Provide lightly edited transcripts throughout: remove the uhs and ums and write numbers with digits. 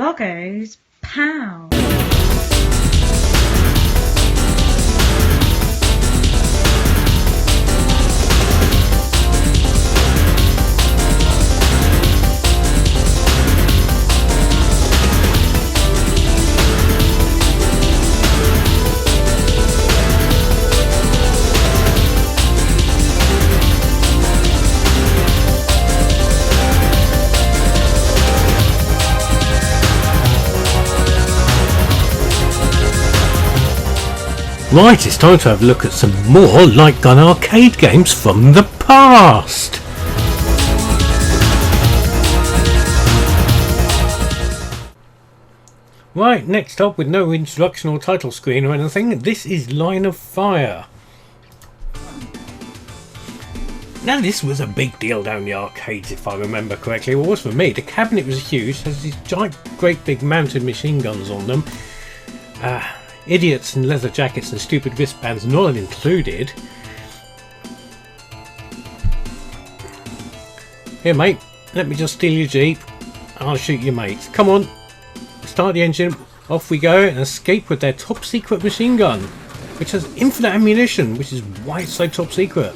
Bloggo's POW. Right, it's time to have a look at some more Lightgun arcade games from the past. Right, next up, with no introduction or title screen or anything, this is Line of Fire. Now, this was a big deal down the arcades, if I remember correctly. It was for me. The cabinet was huge, has these giant, great big mounted machine guns on them. Idiots in leather jackets and stupid wristbands not included. Here, mate, let me just steal your Jeep. I'll shoot your mates. Come on, start the engine, off we go, and escape with their top secret machine gun, which has infinite ammunition, which is why it's so top secret.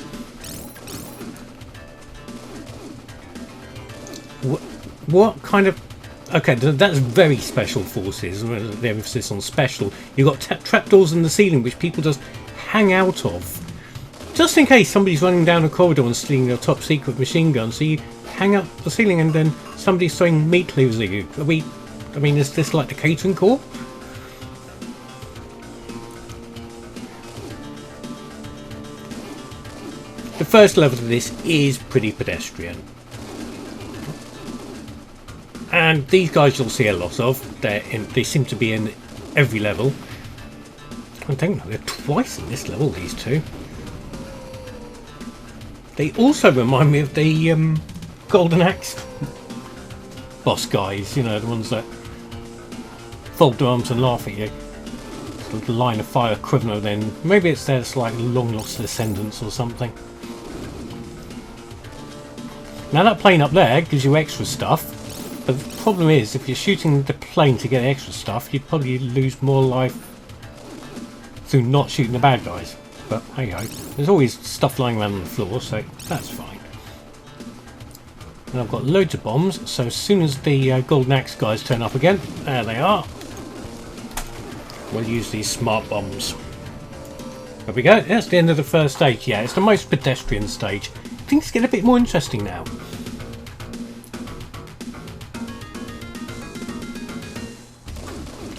What kind of... Okay, that's very special forces, the emphasis on special. You've got trapdoors in the ceiling which people just hang out of. Just in case somebody's running down a corridor and stealing your top secret machine gun, so you hang up the ceiling and then somebody's throwing meat cleavers at you. I mean, is this like the catering corps? The first level of this is pretty pedestrian. And these guys you'll see a lot of. They seem to be in every level. I think they're twice in this level, these two. They also remind me of the Golden Axe boss guys, you know, the ones that fold their arms and laugh at you. The Line of Fire equivalent, then maybe it's their like long lost descendants or something. Now that plane up there gives you extra stuff. But the problem is, if you're shooting the plane to get extra stuff, you'd probably lose more life through not shooting the bad guys. But hey ho, there's always stuff lying around on the floor, so that's fine. And I've got loads of bombs, so as soon as the Golden Axe guys turn up again, there they are, we'll use these smart bombs. There we go, that's the end of the first stage. Yeah, it's the most pedestrian stage. Things get a bit more interesting now.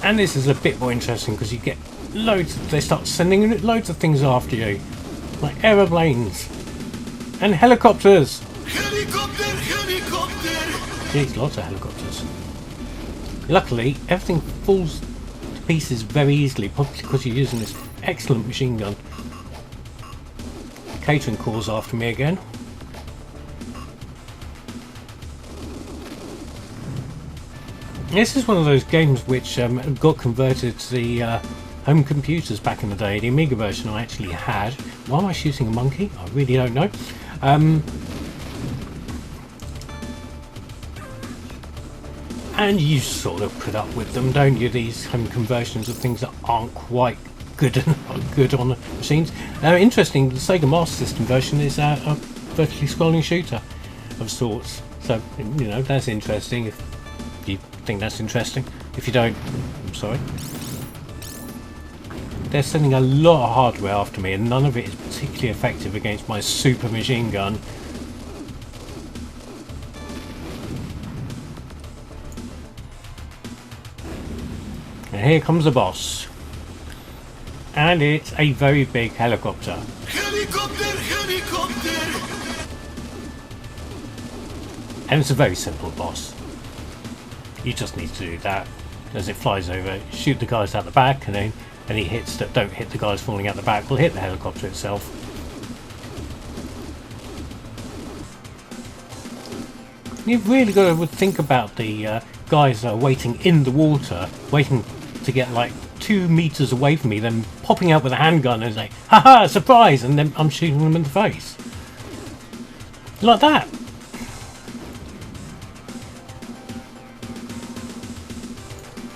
And this is a bit more interesting because you get loads. They start sending loads of things after you, like aeroplanes and helicopters. Helicopter. Jeez, lots of helicopters. Luckily, everything falls to pieces very easily, probably because you're using this excellent machine gun. Catering calls after me again. This is one of those games which got converted to the home computers back in the day. The Amiga version I actually had. Why am I shooting a monkey? I really don't know. And you sort of put up with them, don't you? These home conversions of things that aren't quite good on the machines. Interesting, the Sega Master System version is a vertically scrolling shooter of sorts. So, you know, that's interesting. If you think that's interesting. If you don't, I'm sorry. They're sending a lot of hardware after me, and none of it is particularly effective against my super machine gun. And here comes the boss. And it's a very big helicopter. Helicopter! And it's a very simple boss. You just need to do that as it flies over, shoot the guys out the back, and then any hits that don't hit the guys falling out the back will hit the helicopter itself. You've really got to think about the guys that are waiting in the water, waiting to get like 2 meters away from me, then popping out with a handgun and say, haha, surprise, and then I'm shooting them in the face. Like that.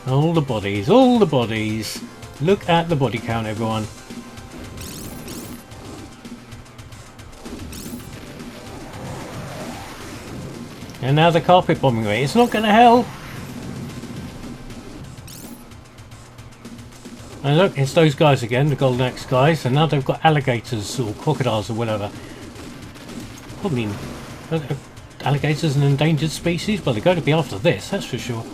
All the bodies, all the bodies. Look at the body count, everyone. And now the carpet bombing rate. It's not going to help. And look, it's those guys again, the Golden Axe guys. And now they've got alligators or crocodiles or whatever. Probably alligators an endangered species. Well, they're going to be after this, that's for sure.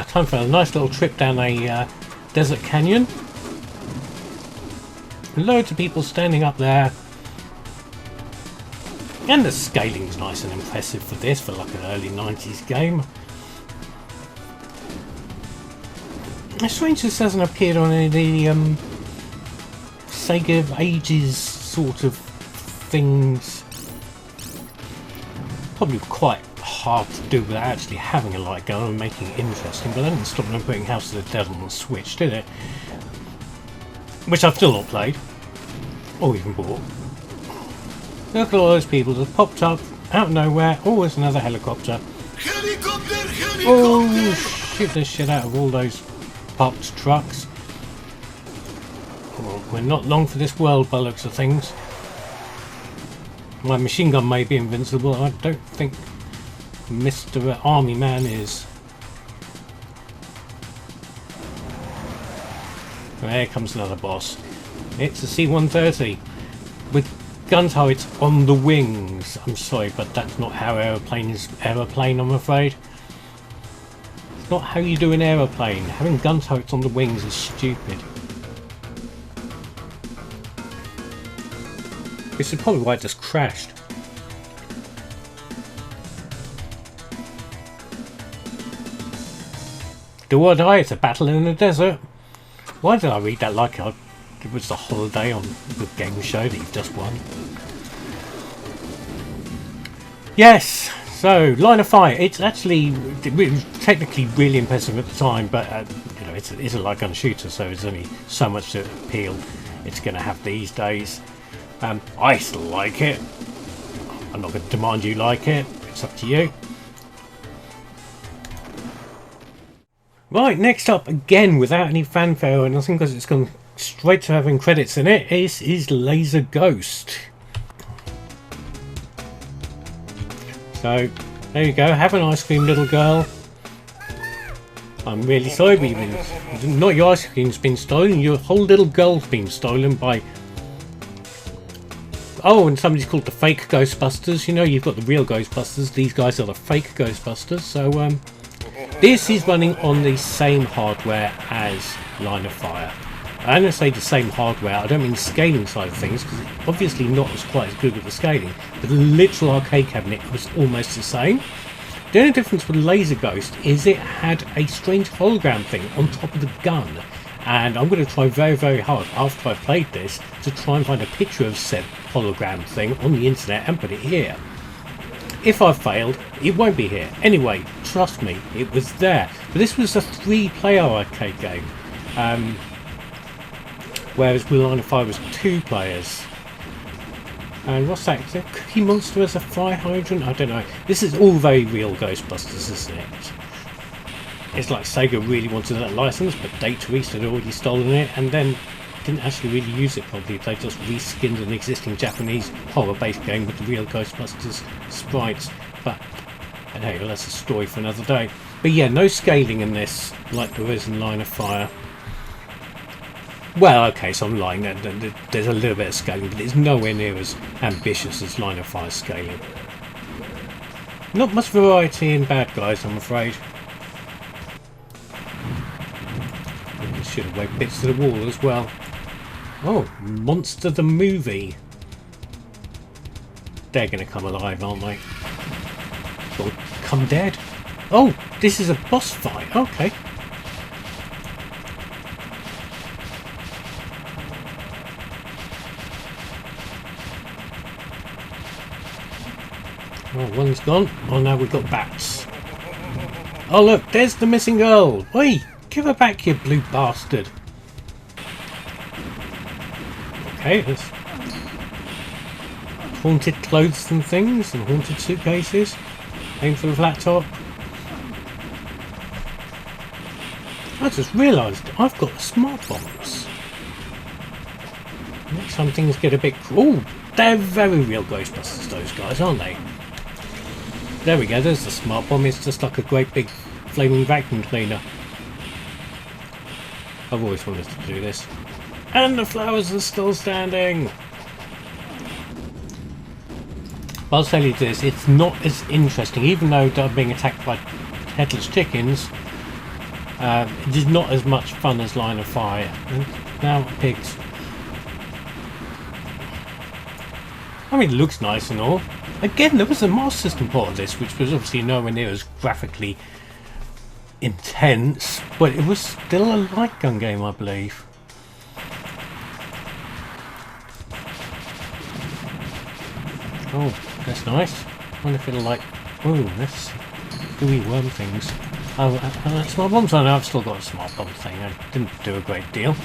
Time for a nice little trip down a desert canyon. Loads of people standing up there. And the scaling's nice and impressive for this, for like an early 90s game. It's strange this hasn't appeared on any of the Sega Ages sort of things. Probably quite hard to do without actually having a light gun and making it interesting, but that didn't stop them putting House of the Dead on the Switch, did it? Which I've still not played, or even bought. Look at all those people that popped up out of nowhere. Oh, there's another helicopter. Helicopter! Oh, shoot the shit out of all those popped trucks. Well, we're not long for this world by the looks of things. My machine gun may be invincible. I don't think Mr. Army Man is. There comes another boss. It's a C-130 with gun turrets on the wings. I'm sorry, but that's not how aeroplane, I'm afraid. It's not how you do an aeroplane. Having gun turrets on the wings is stupid. This is probably why it just crashed. Do or die, it's a battle in the desert. Why did I read that like it was the holiday on the game show that you've just won? Yes, so Line of Fire. It's actually technically really impressive at the time, but you know, it's a light gun shooter, so there's only so much to appeal it's going to have these days. I still like it. I'm not going to demand you like it. It's up to you. Right, next up, again without any fanfare or nothing, because it's gone straight to having credits in it, is Laser Ghost. So there you go. Have an ice cream, little girl. I'm really sorry, but not your ice cream's been stolen. Your whole little girl's been stolen by. Oh, and somebody's called the fake Ghostbusters. You know, you've got the real Ghostbusters. These guys are the fake Ghostbusters. So this is running on the same hardware as Line of Fire. I'm going to say the same hardware. I don't mean the scaling side of things, because it's obviously not quite as good with the scaling. But the literal arcade cabinet was almost the same. The only difference with Laser Ghost is it had a strange hologram thing on top of the gun. And I'm going to try very, very hard after I've played this to try and find a picture of said hologram thing on the internet and put it here. If I've failed, it won't be here. Anyway, trust me, it was there. But this was a 3-player arcade game. Whereas Line of Fire was 2 players. And what's that? Is that Cookie Monster as a fire hydrant? I don't know. This is all very real Ghostbusters, isn't it? It's like Sega really wanted that license, but Data East had already stolen it and then didn't actually really use it properly. They just reskinned an existing Japanese horror-based game with the real Ghostbusters sprites. But hey, well, that's a story for another day. But yeah, no scaling in this, like there is in Line of Fire. Well, okay, so I'm lying. There's a little bit of scaling, but it's nowhere near as ambitious as Line of Fire scaling. Not much variety in bad guys, I'm afraid. Should have waved bits to the wall as well. Oh, Monster the Movie. They're going to come alive, aren't they? Or come dead. Oh, this is a boss fight. Okay. Oh, one's gone. Oh, now we've got bats. Oh, look, there's the missing girl. Oi, give her back, you blue bastard. Okay, there's haunted clothes and things, and haunted suitcases. Aim for the flat top. I just realised I've got the smart bombs. Next time things get a bit... Ooh, they're very real Ghostbusters, those guys, aren't they? There we go, there's the smart bomb. It's just like a great big flaming vacuum cleaner. I've always wanted to do this. And the flowers are still standing! But I'll tell you this, it's not as interesting, even though they're being attacked by headless chickens. It is not as much fun as Line of Fire. And now pigs. I mean, it looks nice and all. Again, there was a Master System port of this, which was obviously nowhere near as graphically intense, but it was still a light gun game, I believe. Oh, that's nice. I wonder if it'll like... Oh, that's gooey worm things. Oh, smart bombs. I know I've still got a smart bomb thing. I didn't do a great deal.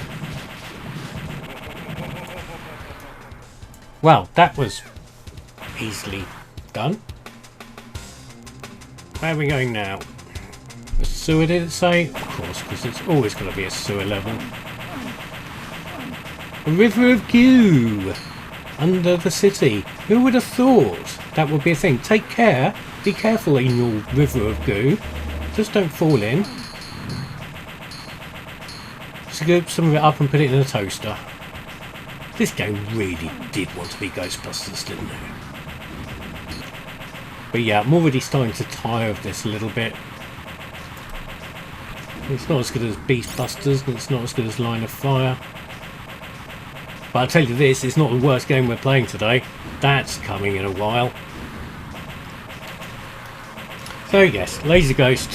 Well, that was easily done. Where are we going now? A sewer, did it say? Of course, because it's always going to be a sewer level. A river of goo under the city. Who would have thought that would be a thing? Take care. Be careful in your river of goo. Just don't fall in. Just scoop some of it up and put it in a toaster. This game really did want to be Ghostbusters, didn't it? But yeah, I'm already starting to tire of this a little bit. It's not as good as Beastbusters, and it's not as good as Line of Fire. But I'll tell you this, it's not the worst game we're playing today. That's coming in a while. So yes, Laser Ghost.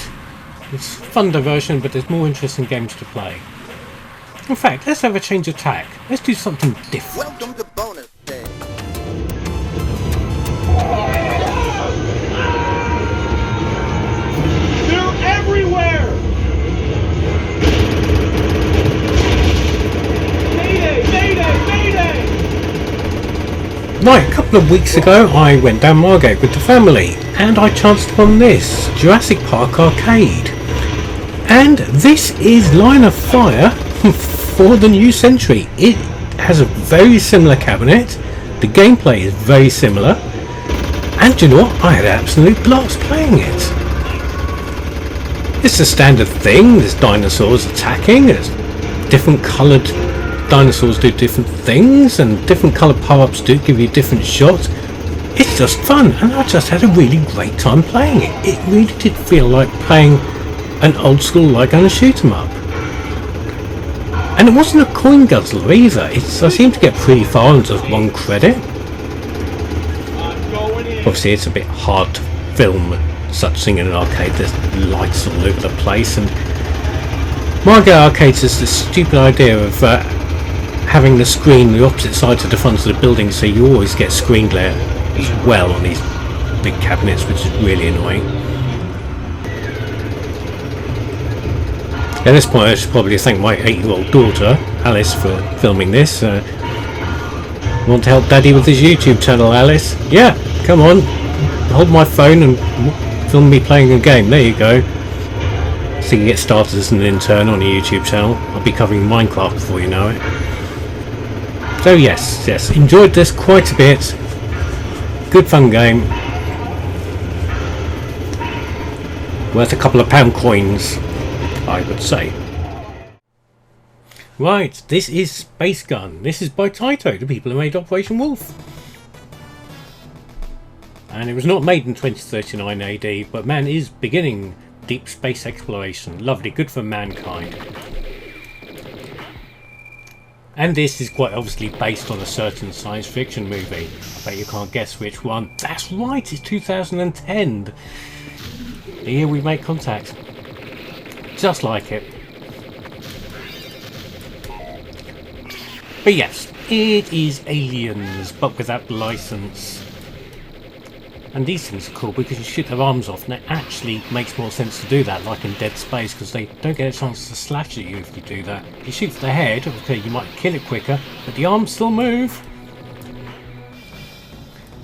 It's fun diversion, but there's more interesting games to play. In fact, let's have a change of tack. Let's do something different. Welcome to bonus day. They're everywhere! Mayday! Mayday! Mayday! Right, a couple of weeks ago I went down Margate with the family and I chanced upon this Jurassic Park arcade. And this is Line of Fire for the new century. It has a very similar cabinet, the gameplay is very similar, and you know what, I had an absolute blast playing it. It's a standard thing, there's dinosaurs attacking, there's different coloured dinosaurs do different things, and different coloured power-ups do give you different shots. It's just fun, and I just had a really great time playing it. It really did feel like playing an old school light gun and shoot 'em up. And it wasn't a coin guzzler either. I seem to get pretty far on just one credit. Obviously it's a bit hard to film such thing in an arcade. There's lights all over the place, and Margate Arcades is the stupid idea of having the screen the opposite side to the front of the building, so you always get screen glare as well on these big cabinets, which is really annoying. At this point I should probably thank my 8-year-old daughter, Alice, for filming this. Want to help Daddy with his YouTube channel, Alice? Yeah, come on. Hold my phone and film me playing a game. There you go. So you get started as an intern on a YouTube channel. I'll be covering Minecraft before you know it. So yes, enjoyed this quite a bit. Good fun game. Worth a couple of pound coins, I would say. Right, this is Spacegun. This is by Taito, the people who made Operation Wolf. And it was not made in 2039 AD, but man is beginning deep space exploration. Lovely, good for mankind. And this is quite obviously based on a certain science fiction movie. I bet you can't guess which one. That's right, it's 2010. The year we make contact. Just like it. But yes, it is Aliens, but without the license. And these things are cool because you shoot their arms off, and it actually makes more sense to do that, like in Dead Space, because they don't get a chance to slash at you if you do that. If you shoot for the head, okay, you might kill it quicker, but the arms still move.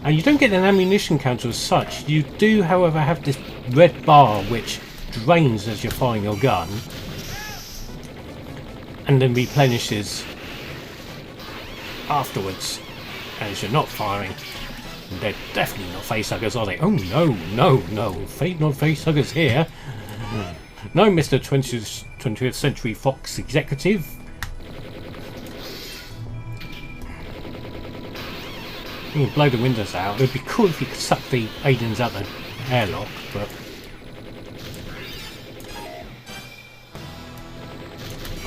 And you don't get an ammunition counter as such. You do, however, have this red bar which drains as you're firing your gun. and then replenishes afterwards as you're not firing. And they're definitely not facehuggers, are they? Oh no, no, no, not facehuggers here. No, Mr. 20th Century Fox executive. You can blow the windows out. It would be cool if you could suck the aliens out the airlock, but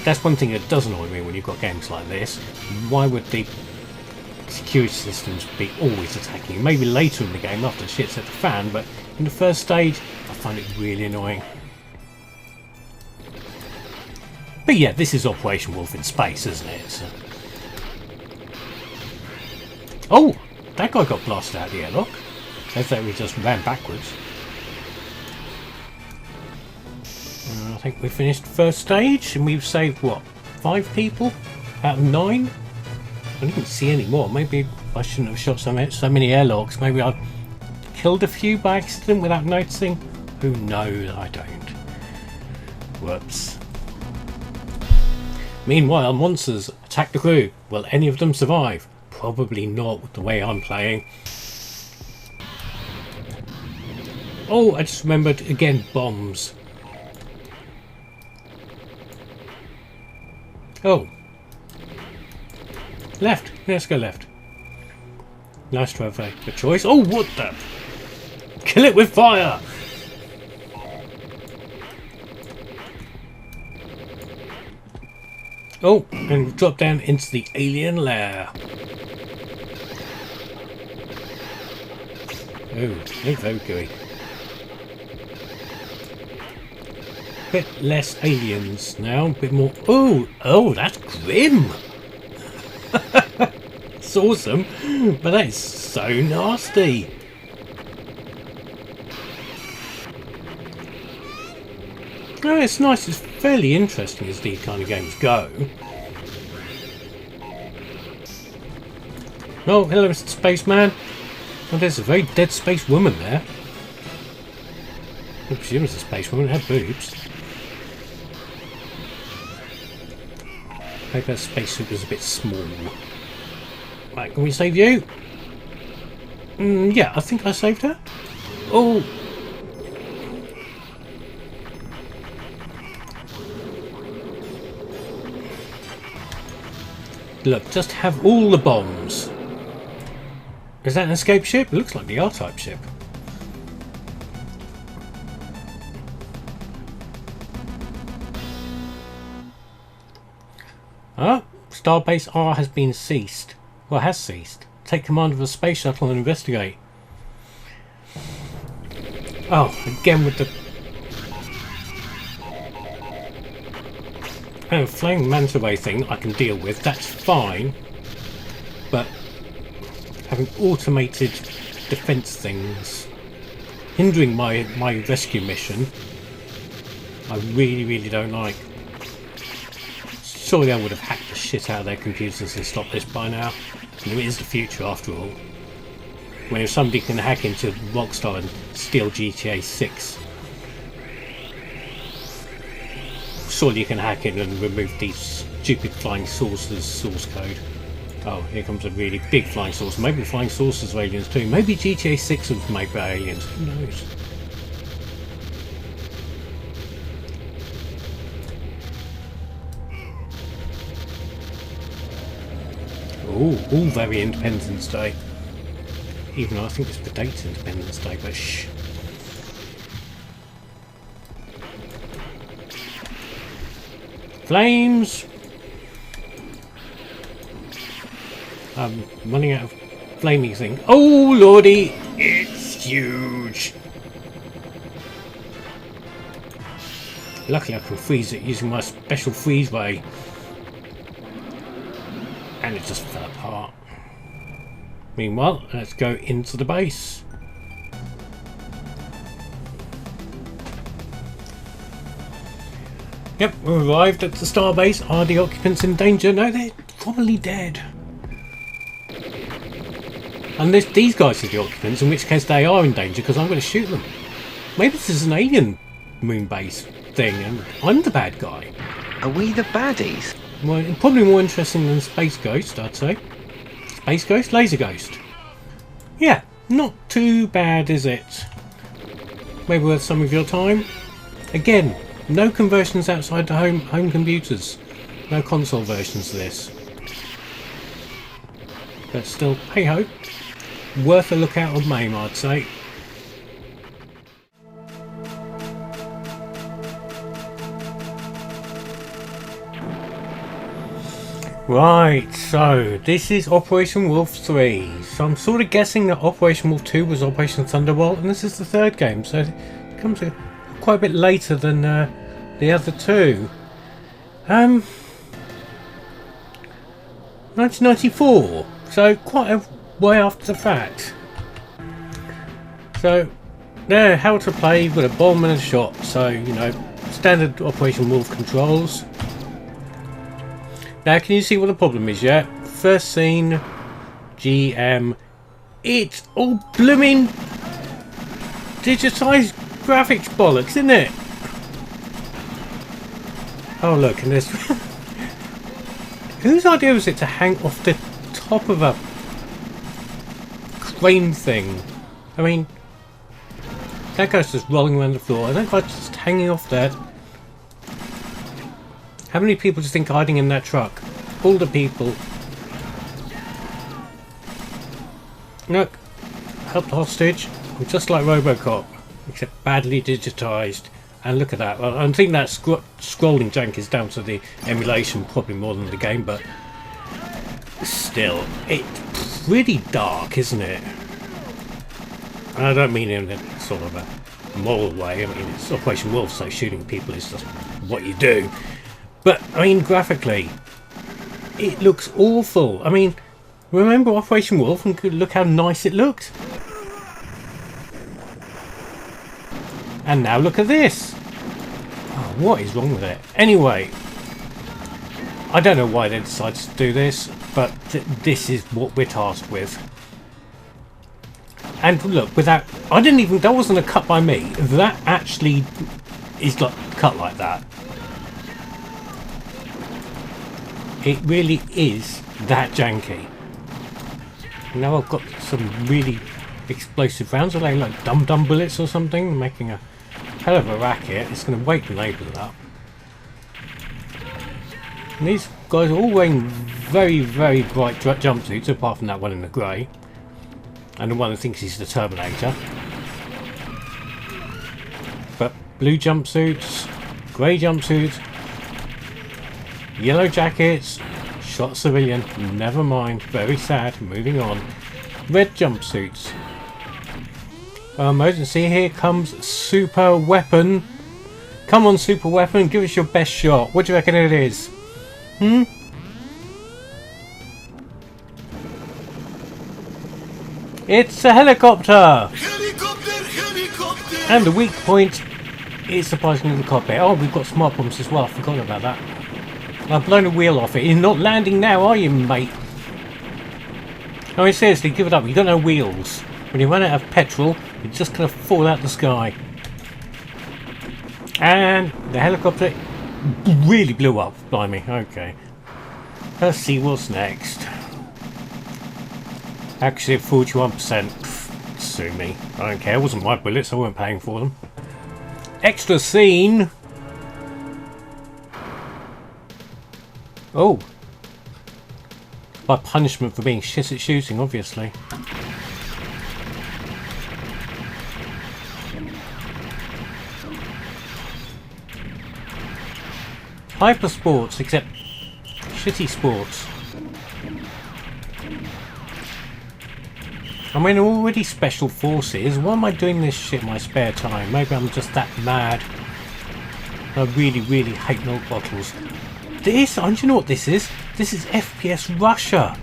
that's one thing that does annoy me when you've got games like this. Why would the security systems be always attacking you? Maybe later in the game after shit's hit the fan, but in the first stage I find it really annoying. But yeah, this is Operation Wolf in space, isn't it? So. Oh! That guy got blasted out of the airlock. I thought we just ran backwards. I think we finished the first stage and we've saved, what, 5 people out of 9? I didn't see any more. Maybe I shouldn't have shot so many airlocks. Maybe I killed a few by accident without noticing. Who knows? I don't. Whoops. Meanwhile, monsters attack the crew. Will any of them survive? Probably not with the way I'm playing. Oh, I just remembered again, bombs. Oh. Left. Let's go left. Nice to have a choice. Oh, what the? Kill it with fire! Oh, and drop down into the alien lair. Oh, they're very gooey. Bit less aliens now, a bit more. Oh, that's grim. It's awesome, but that is so nasty. Oh, it's nice. It's fairly interesting as these kind of games go. Oh, hello, Mr. Spaceman. Oh, there's a very dead space woman there. I presume it's a space woman. It had boobs. Maybe that spacesuit was a bit small. Right, can we save you? Yeah, I think I saved her. Oh! Look, just have all the bombs. Is that an escape ship? It looks like the R-type ship. Ah, Starbase R has been ceased. Well, has ceased. Take command of a space shuttle and investigate. Oh, again with the flame manta ray thing I can deal with. That's fine. But having automated defense things hindering my rescue mission, I really don't like. Surely I would have hacked the shit out of their computers and stopped this by now. It is the future after all. When if somebody can hack into Rockstar and steal GTA 6, surely you can hack it and remove these stupid flying saucers source code. Oh, here comes a really big flying saucer. Maybe flying saucers are aliens too. Maybe GTA 6 was made by aliens. Who knows? Oh, all very Independence Day. Even though I think it's the date's Independence Day, but shh. Flames! I'm running out of flaming thing. Oh lordy! It's huge! Luckily I can freeze it using my special freeze ray. And it just fell apart. Meanwhile, let's go into the base. Yep, we've arrived at the starbase. Are the occupants in danger? No, they're probably dead. Unless these guys are the occupants, in which case they are in danger because I'm going to shoot them. Maybe this is an alien moon base thing and I'm the bad guy. Are we the baddies? Probably more interesting than Space Ghost, I'd say. Space Ghost, Laser Ghost. Yeah, not too bad, is it? Maybe worth some of your time. Again, no conversions outside the home computers. No console versions of this. But still, hey ho, worth a look out on MAME, I'd say. Right, so this is Operation Wolf 3. So I'm sort of guessing that Operation Wolf 2 was Operation Thunderbolt, and this is the third game, so it comes quite a bit later than the other two. 1994, so quite a way after the fact. So, there, how to play, you've got a bomb and a shot, so, you know, standard Operation Wolf controls. Now, can you see what the problem is yet? First scene, GM. It's all blooming digitised graphics bollocks, isn't it? Oh, look, and there's... Whose idea was it to hang off the top of a crane thing? I mean, that guy's just rolling around the floor, and that guy's just hanging off there. How many people do you think are hiding in that truck? All the people. Look, help the hostage. I'm just like RoboCop, except badly digitised. And look at that. Well, I think that scrolling jank is down to the emulation, probably more than the game, but still, it's pretty dark, isn't it? And I don't mean in a sort of a moral way. I mean, it's Operation Wolf, so shooting people is just what you do. But, I mean, graphically, it looks awful. I mean, remember Operation Wolf and look how nice it looked? And now look at this. Oh, what is wrong with it? Anyway, I don't know why they decided to do this, but this is what we're tasked with. And look, that wasn't a cut by me. That actually is like cut like that. It really is that janky. Now I've got some really explosive rounds. Are they like dum-dum bullets or something? Making a hell of a racket. It's going to wake the neighbours up. And these guys are all wearing very, very bright jumpsuits, apart from that one in the grey. And the one that thinks he's the Terminator. But blue jumpsuits, grey jumpsuits, yellow jackets, shot civilian, never mind, very sad, moving on. Red jumpsuits. Emergency, here comes super weapon. Come on, super weapon, give us your best shot. What do you reckon it is? It's a helicopter! Helicopter! And the weak point is surprisingly the cockpit. Oh, we've got smart bombs as well, I forgot about that. I've blown a wheel off it. You're not landing now, are you, mate? I mean, seriously, give it up. You've got no wheels. When you run out of petrol, you're just going to fall out the sky. And the helicopter really blew up. Blimey, okay. Let's see what's next. Actually, 41%. Pfft, sue me. I don't care. It wasn't my bullets. I weren't paying for them. Extra scene. Oh. By punishment for being shit at shooting, obviously. Hyper sports, except shitty sports. I mean, I'm already special forces. Why am I doing this shit in my spare time? Maybe I'm just that mad. I really, really hate milk bottles. This, do you know what this is? This is FPS Russia.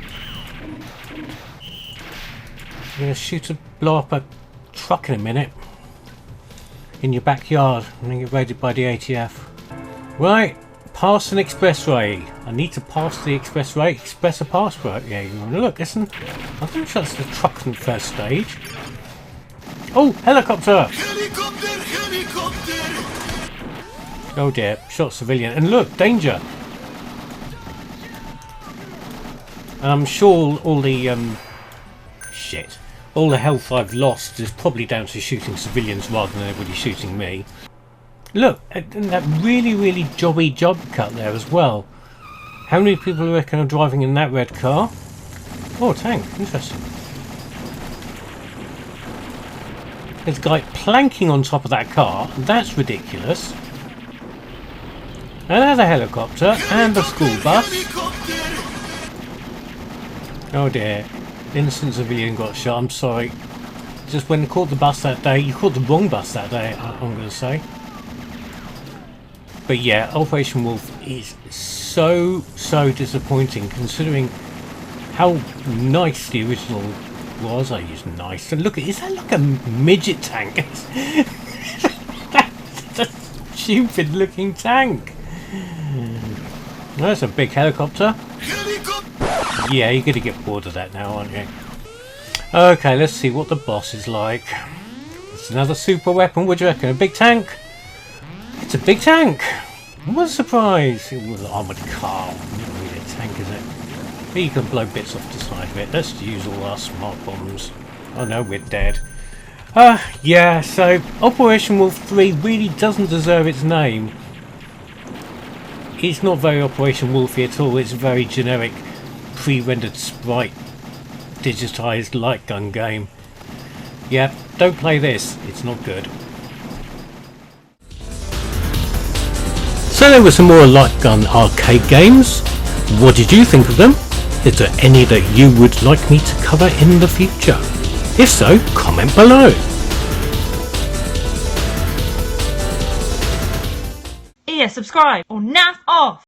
I'm going to blow up a truck in a minute. In your backyard. I'm going to get raided by the ATF. Right. Pass an expressway. I need to pass the expressway. Express a passport. Yeah, look, listen. I think that's the truck from the first stage. Oh, helicopter! Helicopter! Helicopter! Oh dear, shot civilian. And look, danger! And I'm sure all the all the health I've lost is probably down to shooting civilians rather than everybody shooting me. Look, and that really jobby job cut there as well. How many people do you reckon are driving in that red car? Oh, a tank. Interesting. There's a guy planking on top of that car. That's ridiculous. Another helicopter and a school bus. Oh dear. Innocent civilian got shot. I'm sorry. Just when you caught the bus that day, you caught the wrong bus that day, I'm going to say. But yeah, Operation Wolf is so disappointing considering how nice the original was. I used nice. And look, is that like a midget tank? That's a stupid looking tank. That's a big helicopter. Yeah, you're going to get bored of that now, aren't you? Okay, let's see what the boss is like. It's another super weapon. What do you reckon? A big tank? It's a big tank. What a surprise. It was an armoured car. Not really a tank, is it? But you can blow bits off the side of it. Let's use all our smart bombs. Oh no, we're dead. Yeah, so Operation Wolf 3 really doesn't deserve its name. It's not very Operation Wolfy at all. It's a very generic, pre-rendered sprite, digitised light gun game. Yeah, don't play this. It's not good. So there were some more light gun arcade games. What did you think of them? Is there any that you would like me to cover in the future? If so, comment below. Yeah, subscribe or naff off.